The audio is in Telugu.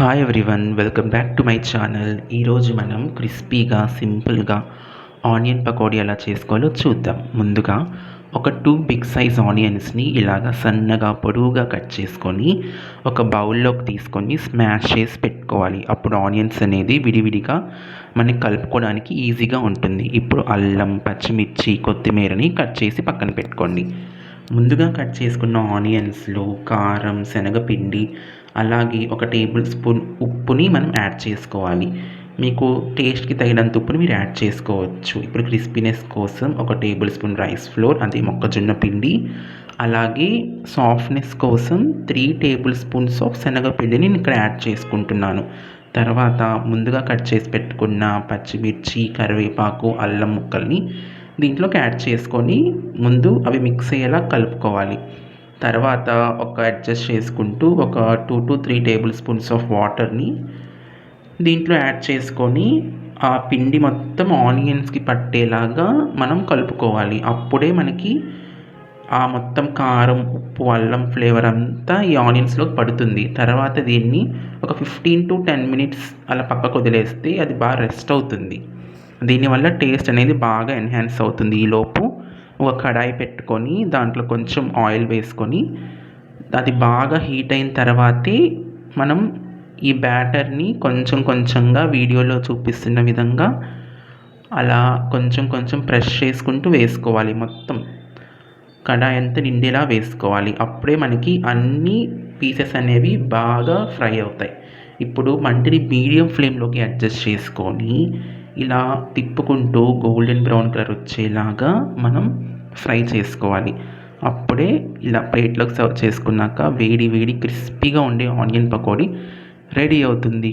Hi everyone, welcome back to my channel. ఈరోజు మనం క్రిస్పీగా సింపుల్గా ఆనియన్ పకోడీ ఎలా చేసుకోవాలో చూద్దాం. ముందుగా ఒక 2 బిగ్ సైజ్ ఆనియన్స్ని ఇలాగా సన్నగా పొడవుగా కట్ చేసుకొని ఒక బౌల్లోకి తీసుకొని స్మాష్ చేసి పెట్టుకోవాలి. అప్పుడు ఆనియన్స్ అనేది విడివిడిగా మనకి కలుపుకోవడానికి ఈజీగా ఉంటుంది. ఇప్పుడు అల్లం, పచ్చిమిర్చి, కొత్తిమీరని కట్ చేసి పక్కన పెట్టుకోండి. ముందుగా కట్ చేసుకున్న ఆనియన్స్లో కారం, శనగపిండి, అలాగే ఒక టేబుల్ స్పూన్ ఉప్పుని మనం యాడ్ చేసుకోవాలి. మీకు టేస్ట్కి తగినంత ఉప్పుని మీరు యాడ్ చేసుకోవచ్చు. ఇప్పుడు క్రిస్పీనెస్ కోసం ఒక టేబుల్ స్పూన్ రైస్ ఫ్లోర్, అది మొక్కజొన్న పిండి, అలాగే సాఫ్ట్నెస్ కోసం 3 టేబుల్ స్పూన్స్ ఆఫ్ శనగపిండిని నేను ఇక్కడ యాడ్ చేసుకుంటున్నాను. తర్వాత ముందుగా కట్ చేసి పెట్టుకున్న పచ్చిమిర్చి, కరివేపాకు, అల్లం ముక్కల్ని దీంట్లోకి యాడ్ చేసుకొని ముందు అవి మిక్స్ అయ్యేలా కలుపుకోవాలి. తర్వాత అడ్జస్ట్ చేసుకుంటూ ఒక 2-3 టేబుల్ స్పూన్స్ ఆఫ్ వాటర్ని దీంట్లో యాడ్ చేసుకొని ఆ పిండి మొత్తం ఆనియన్స్కి పట్టేలాగా మనం కలుపుకోవాలి. అప్పుడే మనకి ఆ మొత్తం కారం, ఉప్పు, అల్లం ఫ్లేవర్ అంతా ఈ ఆనియన్స్లోకి పడుతుంది. తర్వాత దీన్ని ఒక 15-10 మినిట్స్ అలా పక్కకు వదిలేస్తే అది బాగా రెస్ట్ అవుతుంది. దీనివల్ల టేస్ట్ అనేది బాగా ఎన్హాన్స్ అవుతుంది. ఈలోపు ఒక కడాయి పెట్టుకొని దాంట్లో కొంచెం ఆయిల్ వేసుకొని అది బాగా హీట్ అయిన తర్వాతే మనం ఈ బ్యాటర్ని కొంచెం కొంచెంగా వీడియోలో చూపిస్తున్న విధంగా అలా కొంచెం కొంచెం ప్రెస్ చేసుకుంటూ వేసుకోవాలి. మొత్తం కడాయి అంతా నిండేలా వేసుకోవాలి. అప్పుడే మనకి అన్ని పీసెస్ అనేవి బాగా ఫ్రై అవుతాయి. ఇప్పుడు మంటని మీడియం ఫ్లేమ్లోకి అడ్జస్ట్ చేసుకొని ఇలా తిప్పుకుంటూ గోల్డెన్ బ్రౌన్ కలర్ వచ్చేలాగా మనం ఫ్రై చేసుకోవాలి. అప్పుడే ఇలా ప్లేట్లోకి సర్వ్ చేసుకున్నాక వేడి వేడి క్రిస్పీగా ఉండే ఆనియన్ పకోడీ రెడీ అవుతుంది.